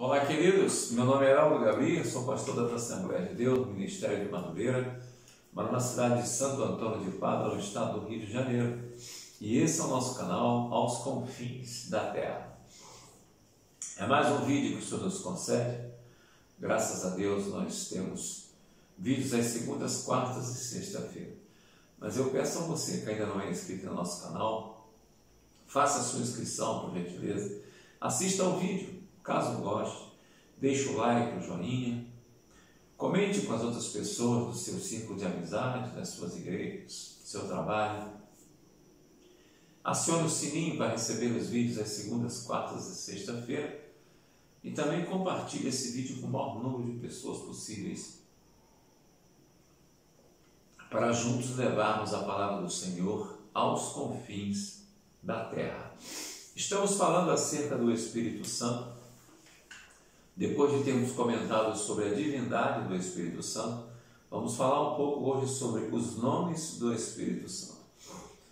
Olá, queridos. Meu nome é Heraldo Gabriel, sou pastor da Assembleia de Deus, do Ministério de Madureira, moro na cidade de Santo Antônio de Pádua, no estado do Rio de Janeiro. E esse é o nosso canal Aos Confins da Terra. É mais um vídeo que o Senhor nos concede. Graças a Deus nós temos vídeos às segundas, quartas e sexta-feira. Mas eu peço a você que ainda não é inscrito no nosso canal, faça a sua inscrição, por gentileza. Assista ao vídeo, caso goste, deixe o like, o joinha, comente com as outras pessoas do seu círculo de amizade, das suas igrejas, do seu trabalho. Acione o sininho para receber os vídeos às segundas, quartas e sexta-feira. E também compartilhe esse vídeo com o maior número de pessoas possíveis, para juntos levarmos a palavra do Senhor aos confins da terra. Estamos falando acerca do Espírito Santo. Depois de termos comentado sobre a divindade do Espírito Santo, vamos falar um pouco hoje sobre os nomes do Espírito Santo.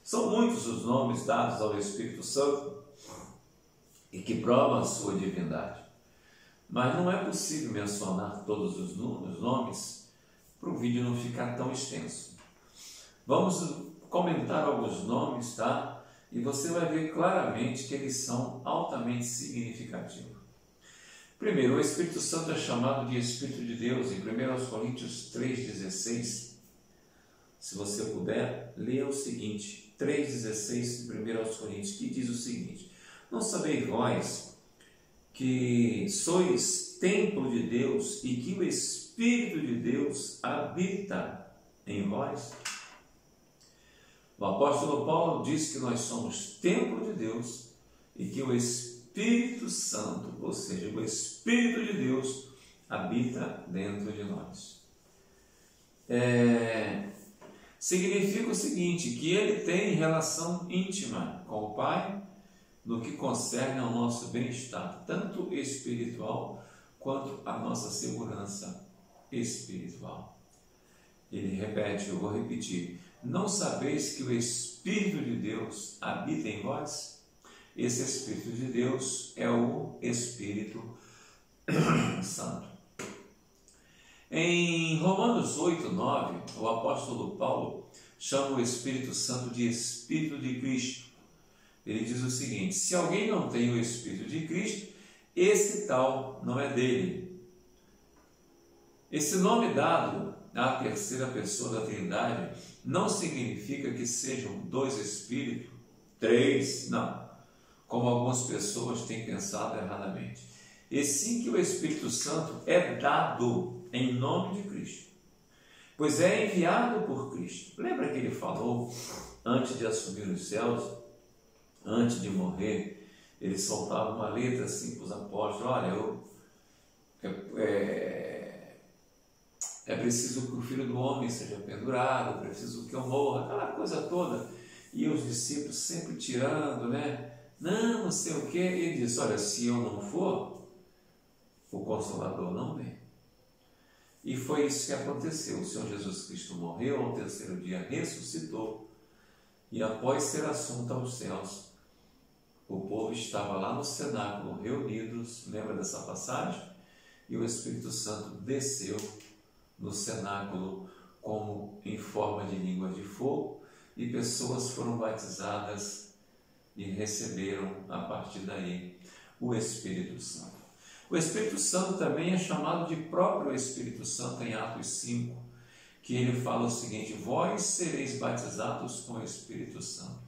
São muitos os nomes dados ao Espírito Santo e que provam a sua divindade. Mas não é possível mencionar todos os nomes para o vídeo não ficar tão extenso. Vamos comentar alguns nomes, tá? E você vai ver claramente que eles são altamente significativos. Primeiro, o Espírito Santo é chamado de Espírito de Deus, em 1 Coríntios 3,16. Se você puder, leia o seguinte, 3,16 de 1 Coríntios, que diz o seguinte: não sabeis vós que sois templo de Deus e que o Espírito de Deus habita em vós? O apóstolo Paulo diz que nós somos templo de Deus e que o Espírito Santo, ou seja, o Espírito de Deus, habita dentro de nós. Significa o seguinte, que ele tem relação íntima com o Pai no que concerne ao nosso bem-estar, tanto espiritual quanto a nossa segurança espiritual. Ele repete, eu vou repetir: não sabeis que o Espírito de Deus habita em vós? Esse Espírito de Deus é o Espírito Santo. Em Romanos 8, 9, o apóstolo Paulo chama o Espírito Santo de Espírito de Cristo. Ele diz o seguinte: se alguém não tem o Espírito de Cristo, esse tal não é dele. Esse nome dado à terceira pessoa da Trindade não significa que sejam dois Espíritos, três, não, como algumas pessoas têm pensado erradamente. E sim que o Espírito Santo é dado em nome de Cristo, pois é enviado por Cristo. Lembra que ele falou, antes de assumir os céus, antes de morrer, ele soltava uma letra assim para os apóstolos: olha, é preciso que o Filho do Homem seja pendurado, é preciso que eu morra, aquela coisa toda. E os discípulos sempre tirando, né? Não sei o que. Ele disse: olha, se eu não for, o Consolador não vem. E foi isso que aconteceu. O Senhor Jesus Cristo morreu, ao terceiro dia ressuscitou, e após ser assunto aos céus, o povo estava lá no cenáculo reunidos, lembra dessa passagem? E o Espírito Santo desceu no cenáculo como em forma de língua de fogo, e pessoas foram batizadas e receberam a partir daí o Espírito Santo. O Espírito Santo também é chamado de próprio Espírito Santo em Atos 5, que ele fala o seguinte: vós sereis batizados com o Espírito Santo.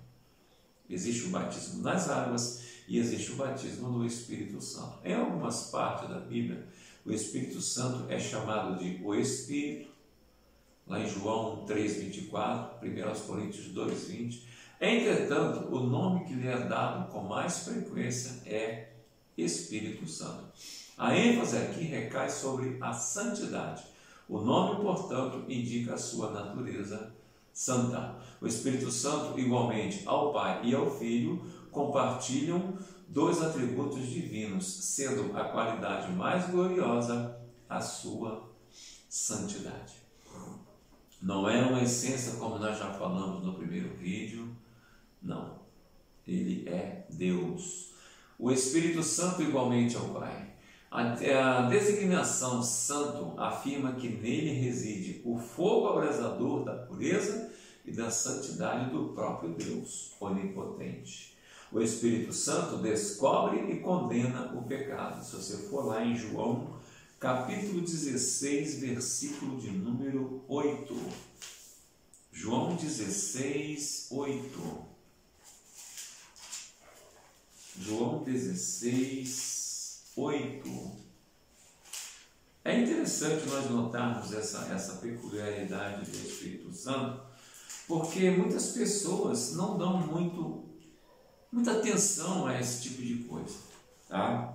Existe o batismo nas águas e existe o batismo no Espírito Santo. Em algumas partes da Bíblia, o Espírito Santo é chamado de o Espírito, lá em João 3,24, 1 Coríntios 2,20. Entretanto, o nome que lhe é dado com mais frequência é Espírito Santo. A ênfase aqui recai sobre a santidade. O nome, portanto, indica a sua natureza santa. O Espírito Santo, igualmente ao Pai e ao Filho, compartilham dois atributos divinos, sendo a qualidade mais gloriosa a sua santidade. Não é uma essência como nós já falamos no primeiro vídeo, não. Ele é Deus. O Espírito Santo igualmente ao Pai. A designação santo afirma que nele reside o fogo abrasador da pureza e da santidade do próprio Deus onipotente. O Espírito Santo descobre e condena o pecado. Se você for lá em João, capítulo 16, versículo de número 8. João 16, 8. João 16, 8. É interessante nós notarmos essa peculiaridade do Espírito Santo, porque muitas pessoas não dão muita atenção a esse tipo de coisa, tá?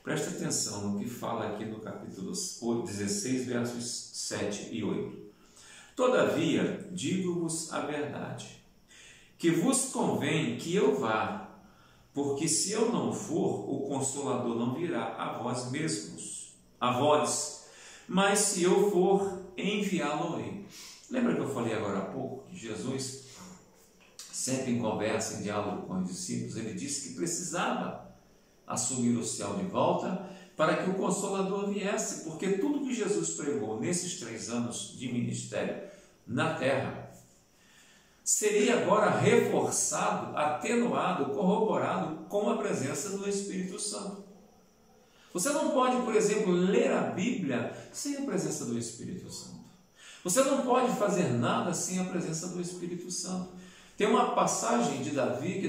Presta atenção no que fala aqui no capítulo 16, versos 7 e 8. Todavia, digo-vos a verdade, que vos convém que eu vá, porque se eu não for, o Consolador não virá a vós mesmos, a vós, mas se eu for, enviá-lo-ei. Lembra que eu falei agora há pouco que Jesus, sempre em conversa, em diálogo com os discípulos, ele disse que precisava assumir o céu de volta para que o Consolador viesse, porque tudo que Jesus pregou nesses 3 anos de ministério na terra seria agora reforçado, atenuado, corroborado com a presença do Espírito Santo. Você não pode, por exemplo, ler a Bíblia sem a presença do Espírito Santo. Você não pode fazer nada sem a presença do Espírito Santo. Tem uma passagem de Davi,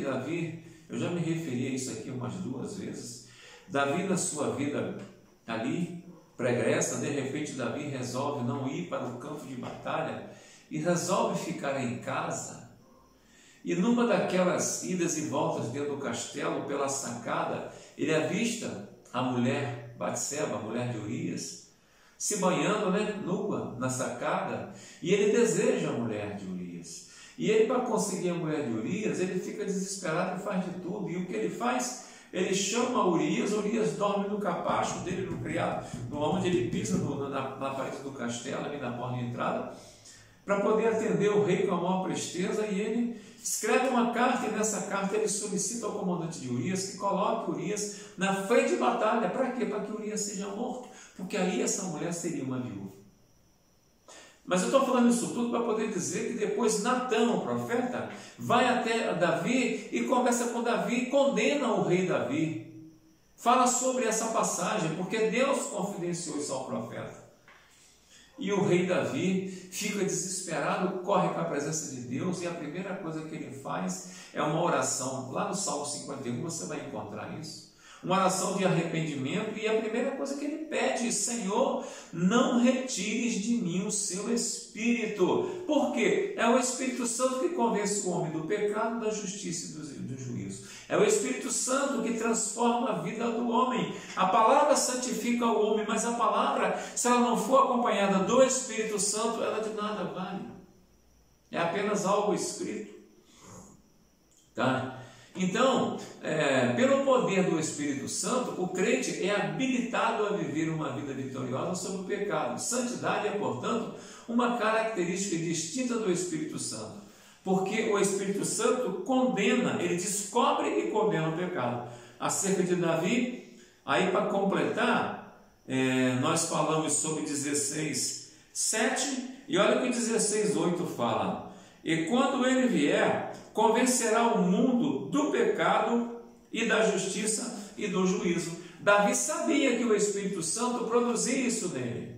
eu já me referi a isso aqui umas 2 vezes. Davi, na sua vida ali, pregressa, de repente Davi resolve não ir para o campo de batalha e resolve ficar em casa. E numa daquelas idas e voltas dentro do castelo, pela sacada, ele avista a mulher Batseba, a mulher de Urias, se banhando, nua, na sacada, e ele deseja a mulher de Urias. E ele, para conseguir a mulher de Urias, ele fica desesperado e faz de tudo. E o que ele faz? Ele chama Urias dorme no capacho dele, no criado, onde ele pisa na parede do castelo, ali na porta de entrada, para poder atender o rei com a maior presteza, e ele escreve uma carta, e nessa carta ele solicita ao comandante de Urias que coloque Urias na frente de batalha. Para quê? Para que Urias seja morto, porque aí essa mulher seria uma viúva. Mas eu estou falando isso tudo para poder dizer que depois Natã, o profeta, vai até Davi e conversa com Davi e condena o rei Davi. Fala sobre essa passagem, porque Deus confidenciou isso ao profeta. E o rei Davi fica desesperado, corre para a presença de Deus, e a primeira coisa que ele faz é uma oração. Lá no Salmo 51 você vai encontrar isso. Uma oração de arrependimento, e a primeira coisa que ele pede: Senhor, não retires de mim o seu Espírito. Por quê? É o Espírito Santo que convence o homem do pecado, da justiça e do juízo. É o Espírito Santo que transforma a vida do homem. A palavra santifica o homem, mas a palavra, se ela não for acompanhada do Espírito Santo, ela de nada vale. É apenas algo escrito. Tá? Então, pelo poder do Espírito Santo, o crente é habilitado a viver uma vida vitoriosa sobre o pecado. Santidade é, portanto, uma característica distinta do Espírito Santo, porque o Espírito Santo condena, ele descobre e condena o pecado. Acerca de Davi, aí para completar, nós falamos sobre 16:7, e olha o que 16:8 fala: e quando ele vier, convencerá o mundo do pecado e da justiça e do juízo. Davi sabia que o Espírito Santo produzia isso nele.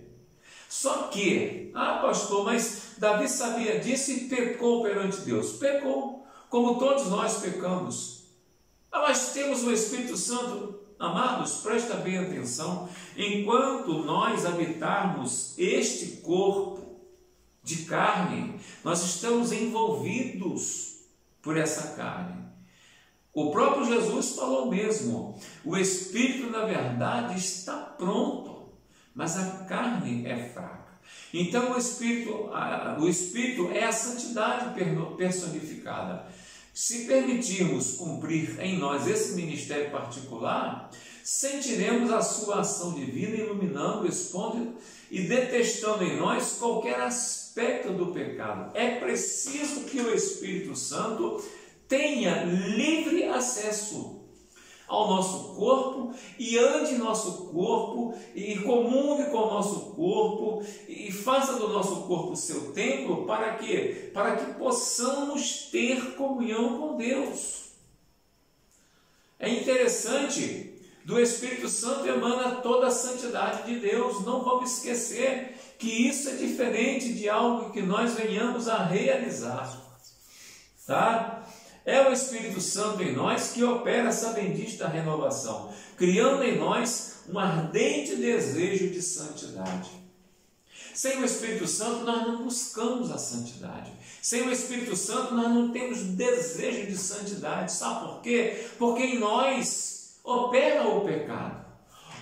Só que, pastor, mas Davi sabia disso e pecou perante Deus. Pecou, como todos nós pecamos. Mas temos o Espírito Santo. Amados, presta bem atenção. Enquanto nós habitarmos este corpo de carne, nós estamos envolvidos por essa carne. O próprio Jesus falou mesmo: o Espírito, na verdade, está pronto, mas a carne é fraca. Então o Espírito é a santidade personificada. Se permitirmos cumprir em nós esse ministério particular, sentiremos a sua ação divina iluminando, expondo e detestando em nós qualquer aspecto do pecado. É preciso que o Espírito Santo tenha livre acesso ao nosso corpo e ande em nosso corpo e comungue com o nosso corpo e faça do nosso corpo o seu templo. Para quê? Para que possamos ter comunhão com Deus. É interessante, do Espírito Santo emana toda a santidade de Deus. Não vamos esquecer que isso é diferente de algo que nós venhamos a realizar, tá? É o Espírito Santo em nós que opera essa bendita renovação, criando em nós um ardente desejo de santidade. Sem o Espírito Santo nós não buscamos a santidade. Sem o Espírito Santo nós não temos desejo de santidade. Sabe por quê? Porque em nós opera o pecado.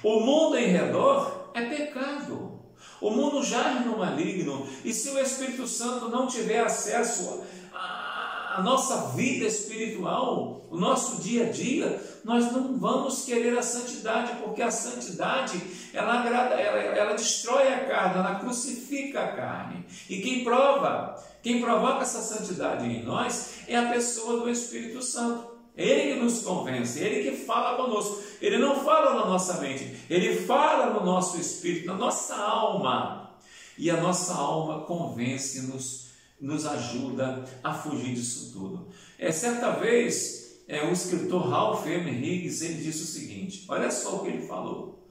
O mundo em redor é pecado. O mundo jaz no maligno. E se o Espírito Santo não tiver acesso à nossa vida espiritual, o nosso dia a dia, nós não vamos querer a santidade, porque a santidade, ela destrói a carne, ela crucifica a carne. E quem provoca essa santidade em nós é a pessoa do Espírito Santo. Ele que nos convence, Ele que fala conosco. Ele não fala na nossa mente, Ele fala no nosso espírito, na nossa alma. E a nossa alma convence-nos, nos ajuda a fugir disso tudo. Certa vez, o escritor Ralph M. Higgs, ele disse o seguinte, olha só o que ele falou.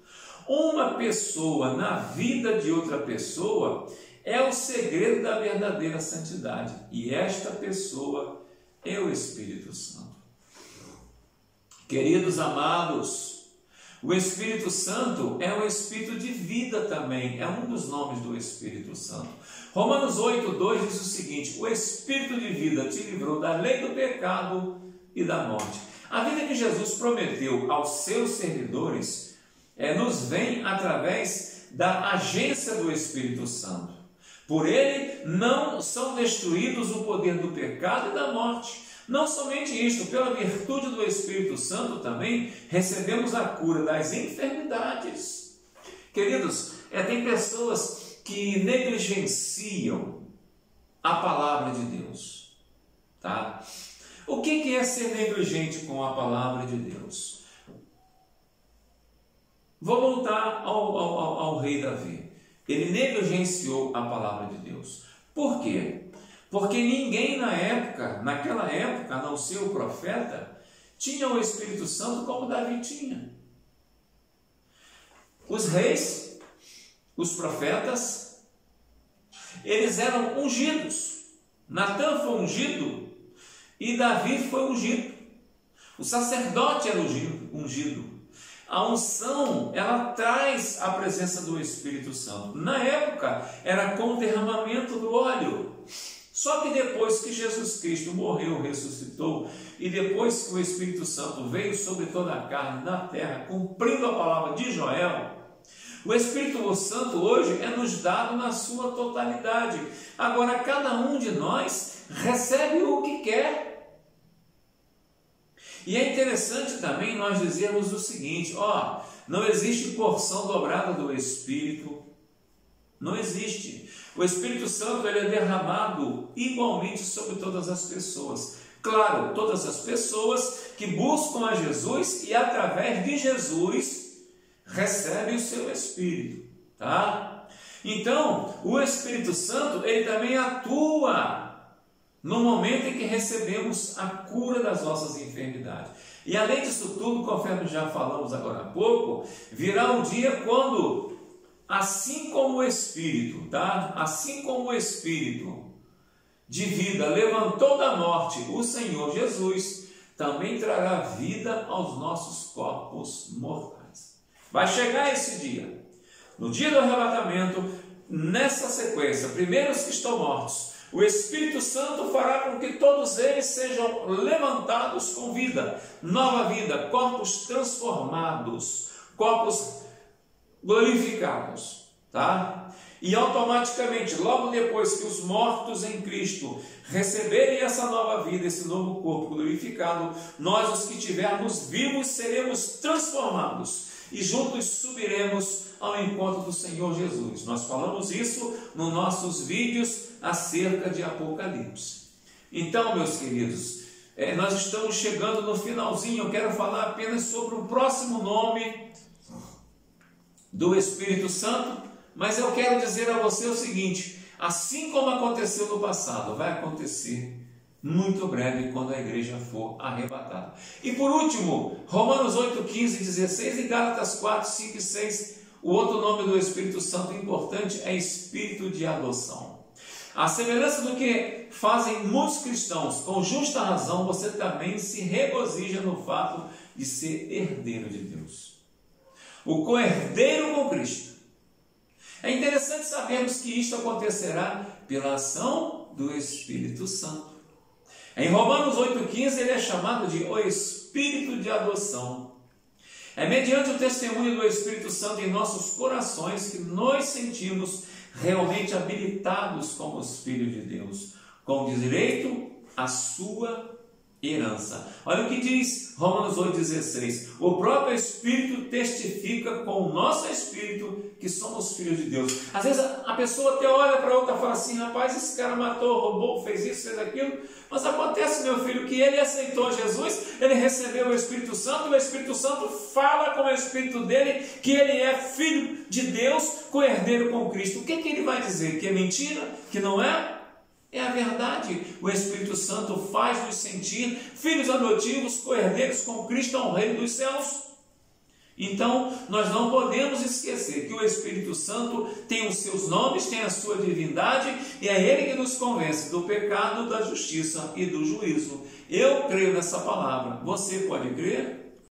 Uma pessoa na vida de outra pessoa é o segredo da verdadeira santidade. E esta pessoa é o Espírito Santo. Queridos amados, o Espírito Santo é um Espírito de vida também, é um dos nomes do Espírito Santo. Romanos 8,2 diz o seguinte, o Espírito de vida te livrou da lei do pecado e da morte. A vida que Jesus prometeu aos seus servidores nos vem através da agência do Espírito Santo. Por ele não são destruídos o poder do pecado e da morte. Não somente isto, pela virtude do Espírito Santo também recebemos a cura das enfermidades. Queridos, tem pessoas que negligenciam a palavra de Deus, tá? O que é ser negligente com a palavra de Deus? Vou voltar ao rei Davi. Ele negligenciou a palavra de Deus. Por quê? Porque ninguém naquela época, a não ser o profeta, tinha o Espírito Santo como Davi tinha. Os reis, os profetas, eles eram ungidos. Natã foi ungido e Davi foi ungido. O sacerdote era ungido. A unção, ela traz a presença do Espírito Santo. Na época, era com o derramamento do óleo. Só que depois que Jesus Cristo morreu, ressuscitou, e depois que o Espírito Santo veio sobre toda a carne na terra, cumprindo a palavra de Joel, o Espírito Santo hoje é nos dado na sua totalidade. Agora, cada um de nós recebe o que quer. E é interessante também nós dizermos o seguinte, não existe porção dobrada do Espírito, não existe. O Espírito Santo ele é derramado igualmente sobre todas as pessoas. Claro, todas as pessoas que buscam a Jesus e através de Jesus recebem o seu Espírito, tá? Então, o Espírito Santo ele também atua no momento em que recebemos a cura das nossas enfermidades. E além disso tudo, conforme já falamos agora há pouco, virá um dia quando, assim como o Espírito, tá? Assim como o Espírito de vida levantou da morte o Senhor Jesus, também trará vida aos nossos corpos mortais. Vai chegar esse dia. No dia do arrebatamento, nessa sequência, primeiro os que estão mortos, o Espírito Santo fará com que todos eles sejam levantados com vida, nova vida, corpos transformados, corpos glorificados, tá? E automaticamente, logo depois que os mortos em Cristo receberem essa nova vida, esse novo corpo glorificado, nós, os que estivermos vivos, seremos transformados e juntos subiremos ao encontro do Senhor Jesus. Nós falamos isso nos nossos vídeos acerca de Apocalipse. Então, meus queridos, nós estamos chegando no finalzinho. Eu quero falar apenas sobre o próximo nome do Espírito Santo, mas eu quero dizer a você o seguinte: assim como aconteceu no passado, vai acontecer muito breve quando a igreja for arrebatada. E por último, Romanos 8, 15, 16 e Gálatas 4, 5 e 6, o outro nome do Espírito Santo importante é Espírito de adoção. À semelhança do que fazem muitos cristãos, com justa razão, você também se regozija no fato de ser herdeiro de Deus, o co-herdeiro com Cristo. É interessante sabermos que isto acontecerá pela ação do Espírito Santo. Em Romanos 8,15 ele é chamado de o Espírito de adoção. É mediante o testemunho do Espírito Santo em nossos corações que nós sentimos realmente habilitados como os filhos de Deus, com direito à sua herança. Olha o que diz Romanos 8,16. O próprio Espírito testifica com o nosso Espírito que somos filhos de Deus. Às vezes a pessoa até olha para outra e fala assim: rapaz, esse cara matou, roubou, fez isso, fez aquilo. Mas acontece, meu filho, que ele aceitou Jesus, ele recebeu o Espírito Santo, e o Espírito Santo fala com o Espírito dele que ele é filho de Deus, co-herdeiro com Cristo. O que ele vai dizer? Que é mentira? Que não é? É a verdade. O Espírito Santo faz-nos sentir filhos adotivos, co-herdeiros com Cristo ao reino dos céus. Então, nós não podemos esquecer que o Espírito Santo tem os seus nomes, tem a sua divindade, e é Ele que nos convence do pecado, da justiça e do juízo. Eu creio nessa palavra. Você pode crer?